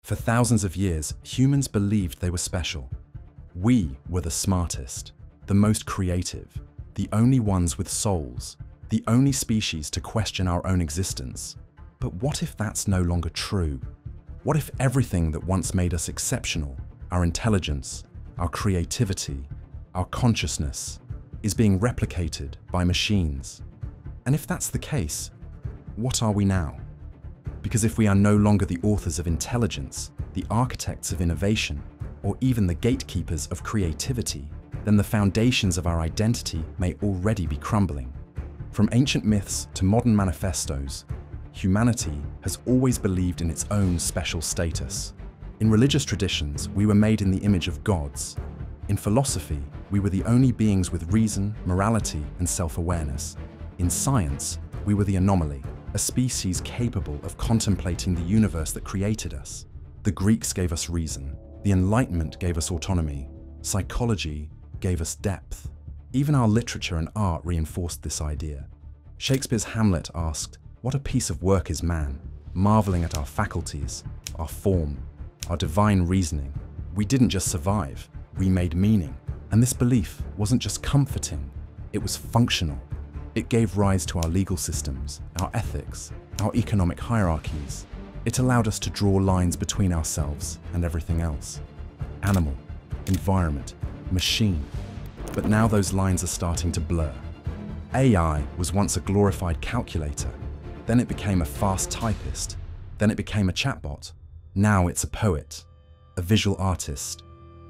For thousands of years, humans believed they were special. We were the smartest, the most creative, the only ones with souls, the only species to question our own existence. But what if that's no longer true? What if everything that once made us exceptional, our intelligence, our creativity, our consciousness, is being replicated by machines? And if that's the case, what are we now? Because if we are no longer the authors of intelligence, the architects of innovation, or even the gatekeepers of creativity, then the foundations of our identity may already be crumbling. From ancient myths to modern manifestos, humanity has always believed in its own special status. In religious traditions, we were made in the image of gods. In philosophy, we were the only beings with reason, morality, and self-awareness. In science, we were the anomaly, a species capable of contemplating the universe that created us. The Greeks gave us reason. The Enlightenment gave us autonomy. Psychology gave us depth. Even our literature and art reinforced this idea. Shakespeare's Hamlet asked, "What a piece of work is man?" marveling at our faculties, our form, our divine reasoning. We didn't just survive, we made meaning. And this belief wasn't just comforting, it was functional. It gave rise to our legal systems, our ethics, our economic hierarchies. It allowed us to draw lines between ourselves and everything else. Animal, environment, machine. But now those lines are starting to blur. AI was once a glorified calculator. Then it became a fast typist. Then it became a chatbot. Now it's a poet, a visual artist,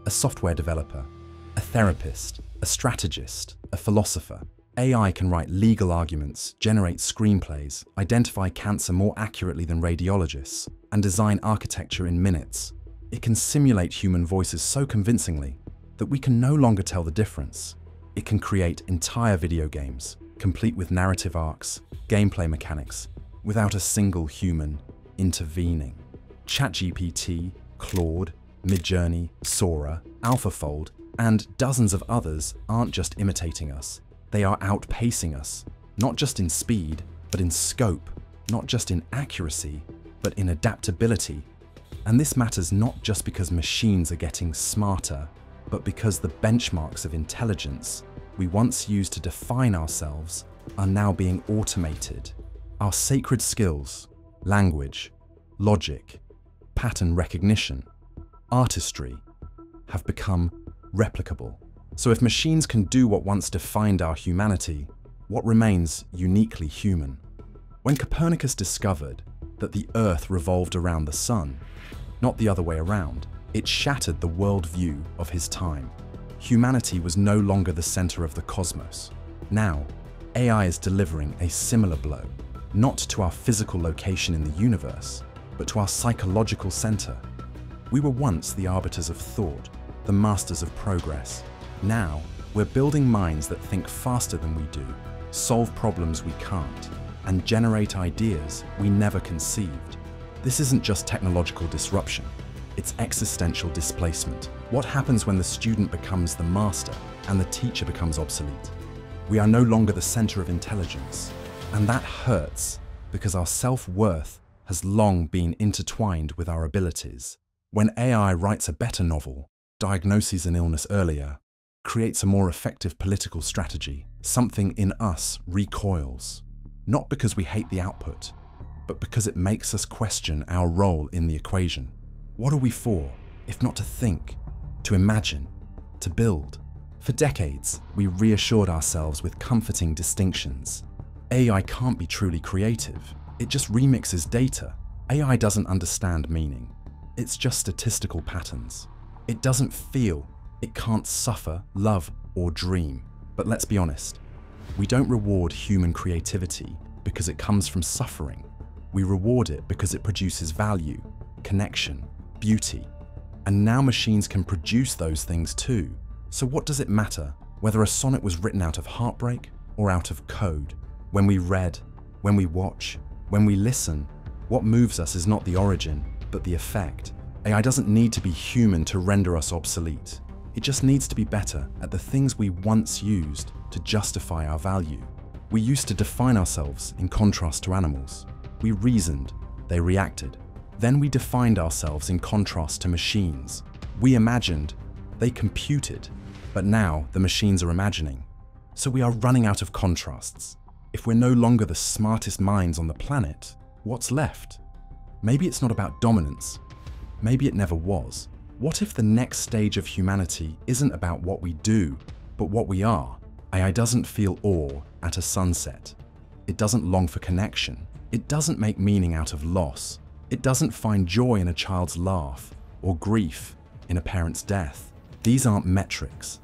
a software developer, a therapist, a strategist, a philosopher. AI can write legal arguments, generate screenplays, identify cancer more accurately than radiologists, and design architecture in minutes. It can simulate human voices so convincingly that we can no longer tell the difference. It can create entire video games, complete with narrative arcs, gameplay mechanics, without a single human intervening. ChatGPT, Claude, Midjourney, Sora, AlphaFold, and dozens of others aren't just imitating us. They are outpacing us, not just in speed, but in scope, not just in accuracy, but in adaptability. And this matters not just because machines are getting smarter, but because the benchmarks of intelligence we once used to define ourselves are now being automated. Our sacred skills, language, logic, pattern recognition, artistry, have become replicable. So if machines can do what once defined our humanity, what remains uniquely human? When Copernicus discovered that the Earth revolved around the Sun, not the other way around, it shattered the worldview of his time. Humanity was no longer the center of the cosmos. Now, AI is delivering a similar blow, not to our physical location in the universe, but to our psychological center. We were once the arbiters of thought, the masters of progress. Now, we're building minds that think faster than we do, solve problems we can't, and generate ideas we never conceived. This isn't just technological disruption, it's existential displacement. What happens when the student becomes the master and the teacher becomes obsolete? We are no longer the center of intelligence, and that hurts because our self-worth has long been intertwined with our abilities. When AI writes a better novel, diagnoses an illness earlier, creates a more effective political strategy, something in us recoils. Not because we hate the output, but because it makes us question our role in the equation. What are we for, if not to think, to imagine, to build? For decades, we reassured ourselves with comforting distinctions. AI can't be truly creative. It just remixes data. AI doesn't understand meaning. It's just statistical patterns. It doesn't feel. It can't suffer, love, or dream. But let's be honest, we don't reward human creativity because it comes from suffering. We reward it because it produces value, connection, beauty. And now machines can produce those things too. So what does it matter whether a sonnet was written out of heartbreak or out of code? When we read, when we watch, when we listen, what moves us is not the origin, but the effect. AI doesn't need to be human to render us obsolete. It just needs to be better at the things we once used to justify our value. We used to define ourselves in contrast to animals. We reasoned, they reacted. Then we defined ourselves in contrast to machines. We imagined, they computed, but now the machines are imagining. So we are running out of contrasts. If we're no longer the smartest minds on the planet, what's left? Maybe it's not about dominance. Maybe it never was. What if the next stage of humanity isn't about what we do, but what we are? AI doesn't feel awe at a sunset. It doesn't long for connection. It doesn't make meaning out of loss. It doesn't find joy in a child's laugh or grief in a parent's death. These aren't metrics.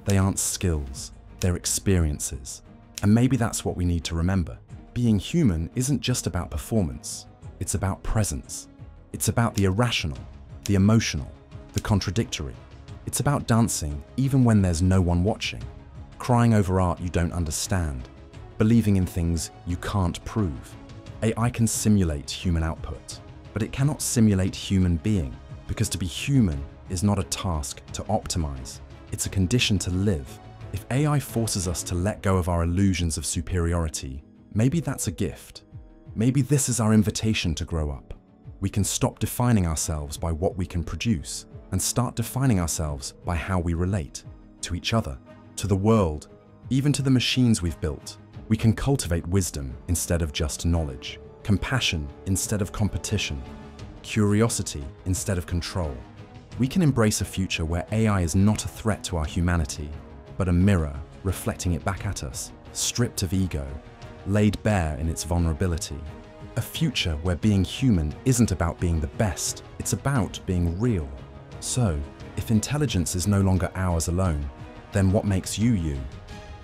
They aren't skills. They're experiences. And maybe that's what we need to remember. Being human isn't just about performance. It's about presence. It's about the irrational, the emotional, the contradictory. It's about dancing even when there's no one watching, crying over art you don't understand, believing in things you can't prove. AI can simulate human output, but it cannot simulate human being, because to be human is not a task to optimize. It's a condition to live. If AI forces us to let go of our illusions of superiority, maybe that's a gift. Maybe this is our invitation to grow up. We can stop defining ourselves by what we can produce and start defining ourselves by how we relate to each other, to the world, even to the machines we've built. We can cultivate wisdom instead of just knowledge, compassion instead of competition, curiosity instead of control. We can embrace a future where AI is not a threat to our humanity, but a mirror reflecting it back at us, stripped of ego, laid bare in its vulnerability. A future where being human isn't about being the best, it's about being real. So, if intelligence is no longer ours alone, then what makes you you?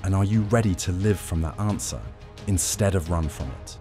And are you ready to live from that answer instead of run from it?